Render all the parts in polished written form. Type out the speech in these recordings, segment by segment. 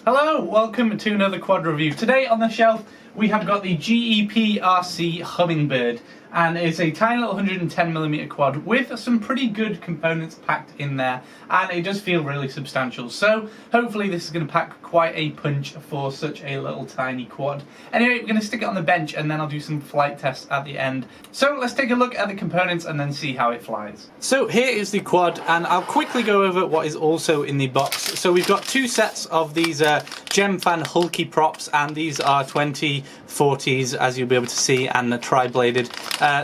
Hello, welcome to another quad review. Today on the shelf we have got the GEPRC Hummingbird, and it's a tiny little 110mm quad with some pretty good components packed in there, and it does feel really substantial. So hopefully this is going to pack quite a punch for such a little tiny quad. Anyway, we're going to stick it on the bench and then I'll do some flight tests at the end. So let's take a look at the components and then see how it flies. So here is the quad, and I'll quickly go over what is also in the box. So we've got two sets of these Gemfan Hulky props, and these are 2040s as you'll be able to see, and the tri-bladed.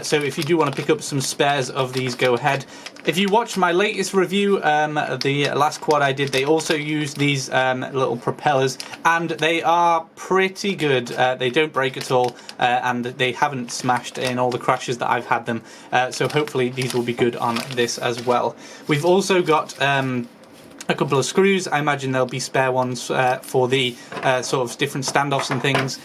So if you do want to pick up some spares of these, go ahead. If you watched my latest review, the last quad I did, they also used these little propellers, and they are pretty good. They don't break at all, and they haven't smashed in all the crashes that I've had them. So hopefully these will be good on this as well. We've also got a couple of screws. I imagine there'll be spare ones for the sort of different standoffs and things.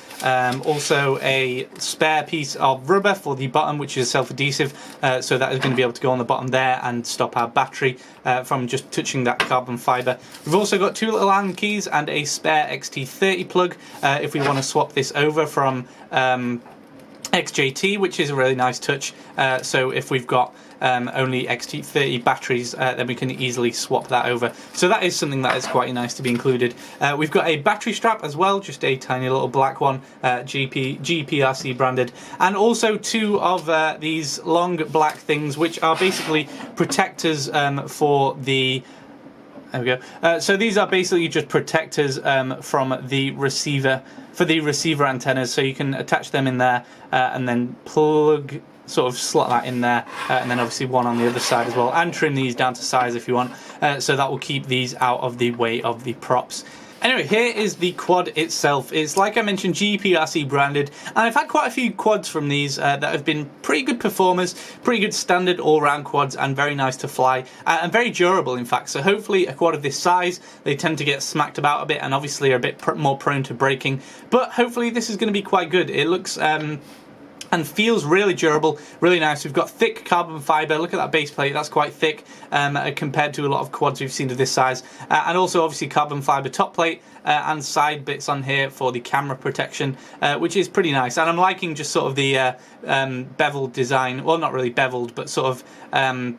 Also a spare piece of rubber for the bottom, which is self-adhesive, so that is going to be able to go on the bottom there and stop our battery from just touching that carbon fibre. We've also got two little Allen keys and a spare XT30 plug if we want to swap this over from XJT, which is a really nice touch. So if we've got only XT30 batteries, then we can easily swap that over. So that is something that is quite nice to be included. We've got a battery strap as well, just a tiny little black one, GEPRC branded, and also two of these long black things, which are basically protectors for the... There we go. So these are basically just protectors from the receiver, for the receiver antennas, so you can attach them in there and then sort of slot that in there, and then obviously one on the other side as well, and trim these down to size if you want, so that will keep these out of the way of the props. Anyway, here is the quad itself. It's, like I mentioned, GEPRC branded, and I've had quite a few quads from these that have been pretty good performers, pretty good standard all-round quads, and very nice to fly, and very durable in fact. So hopefully a quad of this size, they tend to get smacked about a bit and obviously are a bit more prone to breaking, but hopefully this is going to be quite good. It looks and feels really durable, really nice. We've got thick carbon fibre. Look at that base plate, that's quite thick compared to a lot of quads we've seen of this size. And also obviously carbon fibre top plate and side bits on here for the camera protection, which is pretty nice. And I'm liking just sort of the beveled design, well, not really beveled, but sort of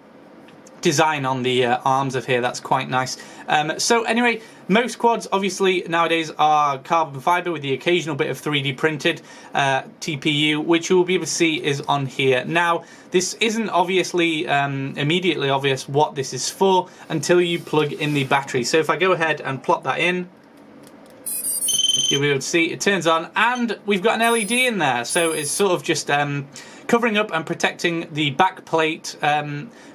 design on the arms of here. That's quite nice. So anyway, most quads obviously nowadays are carbon fibre with the occasional bit of 3D printed TPU, which you will be able to see is on here. Now this isn't obviously immediately obvious what this is for until you plug in the battery. So if I go ahead and plop that in, you'll be able to see it turns on, and we've got an LED in there, so it's sort of just covering up and protecting the back plate,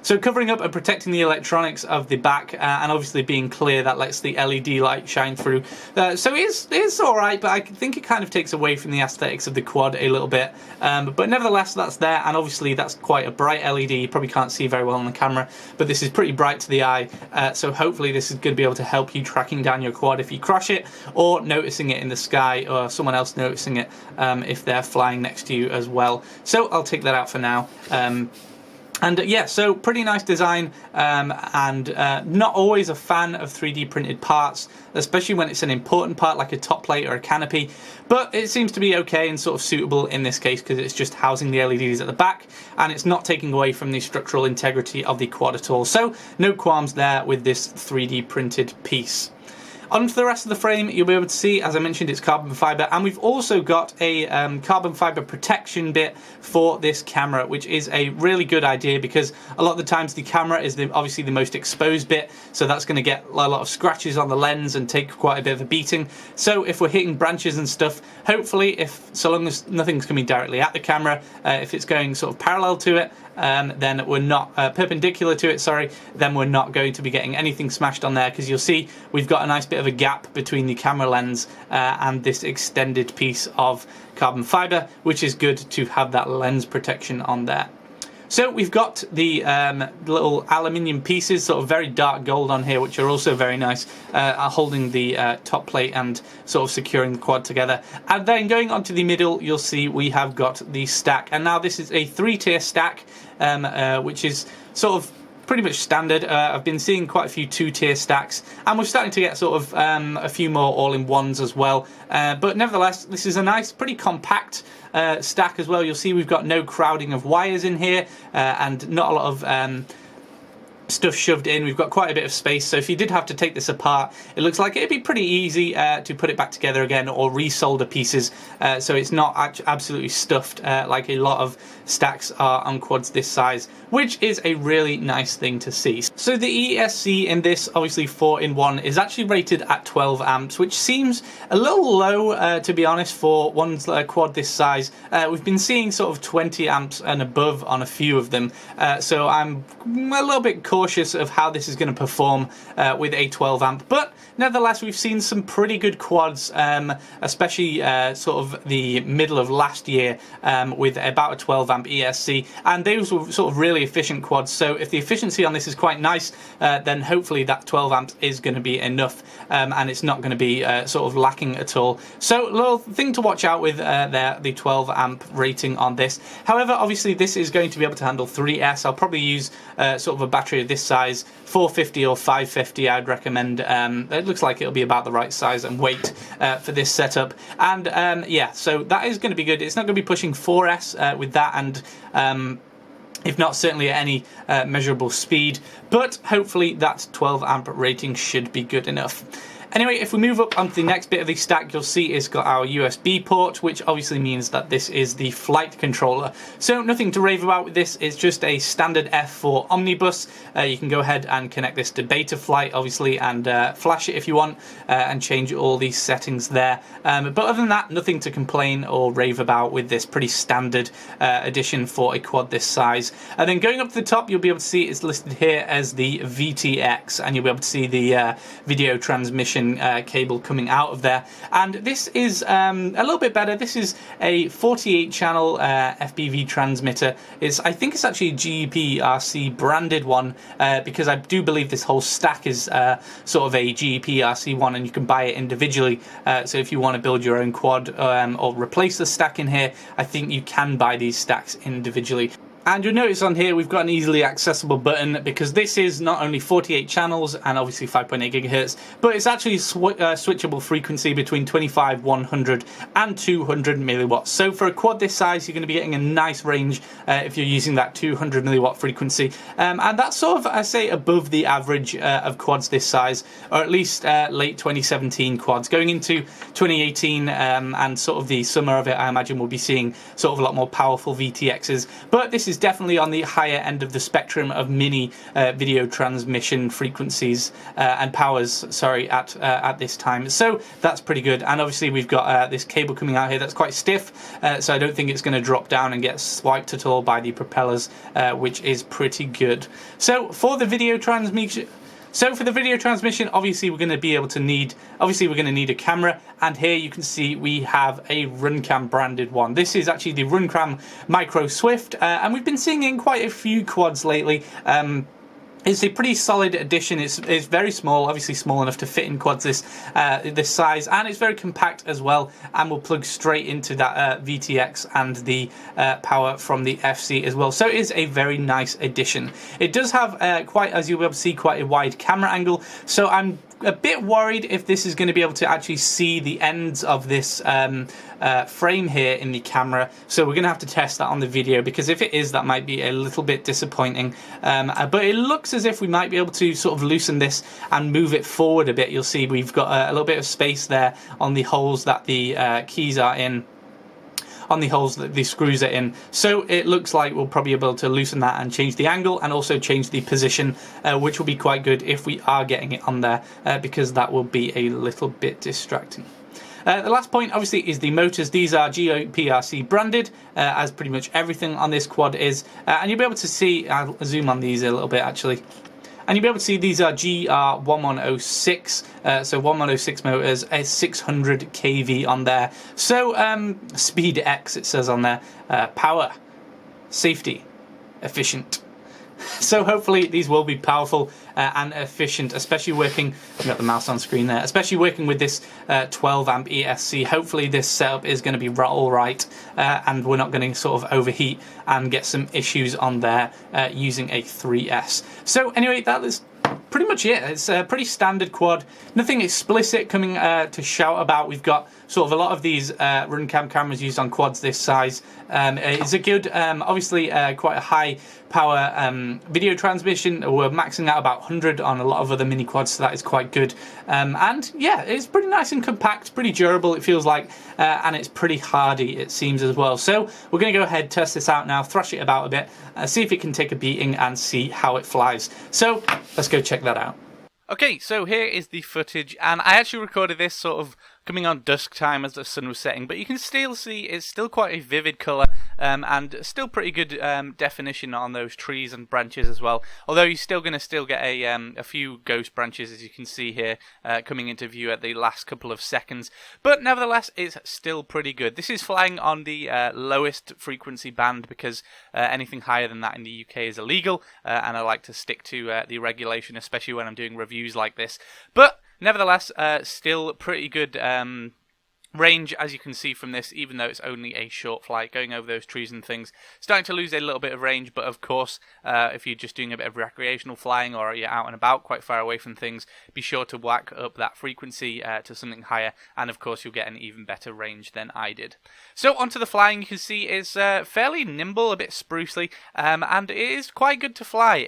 so covering up and protecting the electronics of the back, and obviously being clear, that lets the LED light shine through. So it's alright, but I think it kind of takes away from the aesthetics of the quad a little bit, but nevertheless that's there, and obviously that's quite a bright LED. You probably can't see very well on the camera, but this is pretty bright to the eye, so hopefully this is going to be able to help you tracking down your quad if you crash it, or noticing it in the sky, or someone else noticing it if they're flying next to you as well. So I'll take that out for now. And yeah, so pretty nice design, and not always a fan of 3D printed parts, especially when it's an important part like a top plate or a canopy, but it seems to be okay and sort of suitable in this case because it's just housing the LEDs at the back and it's not taking away from the structural integrity of the quad at all. So no qualms there with this 3D printed piece. On to the rest of the frame, you'll be able to see, as I mentioned, it's carbon fibre, and we've also got a carbon fibre protection bit for this camera, which is a really good idea because a lot of the times the camera is obviously the most exposed bit, so that's going to get a lot of scratches on the lens and take quite a bit of a beating. So if we're hitting branches and stuff, hopefully, so long as nothing's coming directly at the camera, if it's going sort of parallel to it, then we're not perpendicular to it, sorry, then we're not going to be getting anything smashed on there, because you'll see we've got a nice bit of a gap between the camera lens and this extended piece of carbon fibre, which is good to have that lens protection on there. So we've got the little aluminium pieces, sort of very dark gold on here, which are also very nice, holding the top plate and sort of securing the quad together. And then going onto the middle, you'll see we have got the stack. And now this is a 3-tier stack, which is sort of pretty much standard. I've been seeing quite a few 2-tier stacks, and we're starting to get sort of a few more all-in-ones as well. But nevertheless, this is a nice, pretty compact stack as well. You'll see we've got no crowding of wires in here, and not a lot of stuff shoved in. We've got quite a bit of space, so if you did have to take this apart, it looks like it'd be pretty easy to put it back together again, or resolder pieces, so it's not absolutely stuffed like a lot of stacks are on quads this size, which is a really nice thing to see. So the ESC in this, obviously 4-in-1, is actually rated at 12 amps, which seems a little low to be honest for one quad this size. We've been seeing sort of 20 amps and above on a few of them, so I'm a little bit cautious of how this is going to perform with a 12 amp, but nevertheless we've seen some pretty good quads, especially sort of the middle of last year, with about a 12 amp ESC, and those were sort of really efficient quads. So if the efficiency on this is quite nice, then hopefully that 12 amps is going to be enough, and it's not going to be sort of lacking at all. So a little thing to watch out with there, the 12 amp rating on this. However, obviously this is going to be able to handle 3S. I'll probably use sort of a battery of this size, 450 or 550 I'd recommend. It looks like it'll be about the right size and weight for this setup, and yeah, so that is going to be good. It's not going to be pushing 4S with that, and if not, certainly at any measurable speed, but hopefully that 12 amp rating should be good enough. Anyway, if we move up onto the next bit of the stack, you'll see it's got our USB port, which obviously means that this is the flight controller. So nothing to rave about with this, it's just a standard F4 omnibus. You can go ahead and connect this to Betaflight, obviously, and flash it if you want, and change all these settings there. But other than that, nothing to complain or rave about with this pretty standard addition for a quad this size. And then going up to the top, you'll be able to see it's listed here as the VTX, and you'll be able to see the video transmission cable coming out of there, and this is a little bit better. This is a 48 channel FPV transmitter. I think it's actually a GEPRC branded one, because I do believe this whole stack is sort of a GEPRC one, and you can buy it individually. So if you want to build your own quad or replace the stack in here, I think you can buy these stacks individually. And you'll notice on here we've got an easily accessible button, because this is not only 48 channels and obviously 5.8 gigahertz, but it's actually switchable frequency between 25, 100 and 200 milliwatts. So for a quad this size, you're going to be getting a nice range if you're using that 200 milliwatt frequency. And that's sort of, I say, above the average of quads this size, or at least late 2017 quads. Going into 2018 and sort of the summer of it, I imagine we'll be seeing sort of a lot more powerful VTXs, but this is definitely on the higher end of the spectrum of mini video transmission frequencies and powers, sorry, at this time. So that's pretty good. And obviously we've got this cable coming out here that's quite stiff, so I don't think it's going to drop down and get swiped at all by the propellers, which is pretty good. So for the video transmission, obviously we're going to need a camera, and here you can see we have a Runcam branded one. This is actually the Runcam Micro Swift, and we've been seeing it in quite a few quads lately. It's a pretty solid addition. It's very small, obviously small enough to fit in quads this size, and it's very compact as well, and will plug straight into that VTX and the power from the FC as well. So it is a very nice addition. It does have quite, as you'll be able to see, quite a wide camera angle, so I'm a bit worried if this is going to be able to actually see the ends of this frame here in the camera, so we're going to have to test that on the video, because if it is, that might be a little bit disappointing. But it looks as if we might be able to sort of loosen this and move it forward a bit. You'll see we've got a little bit of space there on the holes that the keys are in, on the holes that the screws are in, so it looks like we'll probably be able to loosen that and change the angle, and also change the position, which will be quite good if we are getting it on there, because that will be a little bit distracting. The last point obviously is the motors. These are GEPRC branded, as pretty much everything on this quad is, and you'll be able to see, I'll zoom on these a little bit actually, and you'll be able to see these are GR1106, so 1106 motors, a 600 kV on there. So speed X it says on there, power, safety, efficient. So hopefully these will be powerful and efficient, especially working, I've got the mouse on screen there, especially working with this 12 amp ESC. Hopefully this setup is going to be all right and we're not going to sort of overheat and get some issues on there using a 3S. So anyway, that is pretty much it. It's a pretty standard quad, nothing explicit coming to shout about. We've got sort of a lot of these RunCam cameras used on quads this size. It's a good, obviously quite a high power video transmission. We're maxing out about 100 on a lot of other mini quads, so that is quite good. And yeah, it's pretty nice and compact, pretty durable it feels like, and it's pretty hardy it seems as well. So we're going to go ahead, test this out now, thrash it about a bit, see if it can take a beating and see how it flies. So let's go check that out. Okay, so here is the footage, and I actually recorded this sort of coming on dusk time as the sun was setting, but you can still see it's still quite a vivid colour and still pretty good definition on those trees and branches as well, although you're still going to get a few ghost branches, as you can see here, coming into view at the last couple of seconds, but nevertheless it's still pretty good. This is flying on the lowest frequency band because anything higher than that in the UK is illegal, and I like to stick to the regulation, especially when I'm doing reviews like this, but nevertheless, still pretty good range, as you can see from this, even though it's only a short flight, going over those trees and things. Starting to lose a little bit of range, but of course, if you're just doing a bit of recreational flying or you're out and about quite far away from things, be sure to whack up that frequency to something higher, and of course you'll get an even better range than I did. So onto the flying, you can see it's fairly nimble, a bit sprucely, and it is quite good to fly.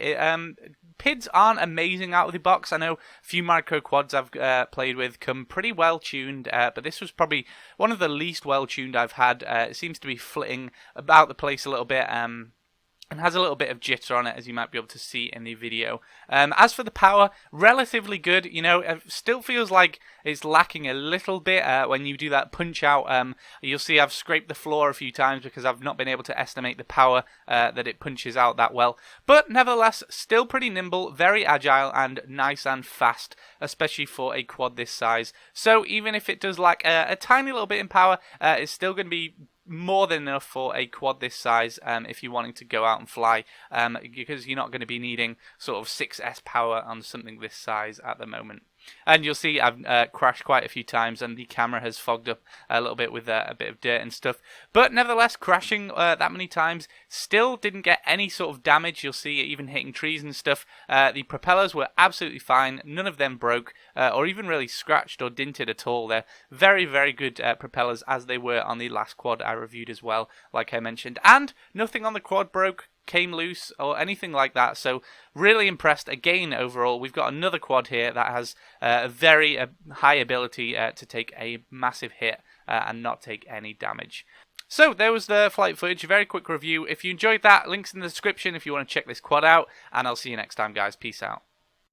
PIDs aren't amazing out of the box. I know a few micro quads I've played with come pretty well tuned, but this was probably one of the least well tuned I've had. It seems to be flitting about the place a little bit, and has a little bit of jitter on it, as you might be able to see in the video. As for the power, relatively good. You know, it still feels like it's lacking a little bit when you do that punch out. You'll see I've scraped the floor a few times because I've not been able to estimate the power that it punches out that well. But nevertheless, still pretty nimble, very agile, and nice and fast, especially for a quad this size. So even if it does lack a tiny little bit in power, it's still going to be more than enough for a quad this size if you're wanting to go out and fly, because you're not going to be needing sort of 6S power on something this size at the moment. And you'll see I've crashed quite a few times, and the camera has fogged up a little bit with a bit of dirt and stuff. But nevertheless, crashing that many times, still didn't get any sort of damage. You'll see even hitting trees and stuff. The propellers were absolutely fine. None of them broke or even really scratched or dinted at all. They're very, very good propellers, as they were on the last quad I reviewed as well, like I mentioned. And nothing on the quad broke, came loose, or anything like that. So really impressed again overall. We've got another quad here that has a very high ability to take a massive hit and not take any damage. So there was the flight footage, a very quick review. If you enjoyed that, links in the description if you want to check this quad out, and I'll see you next time, guys. Peace out.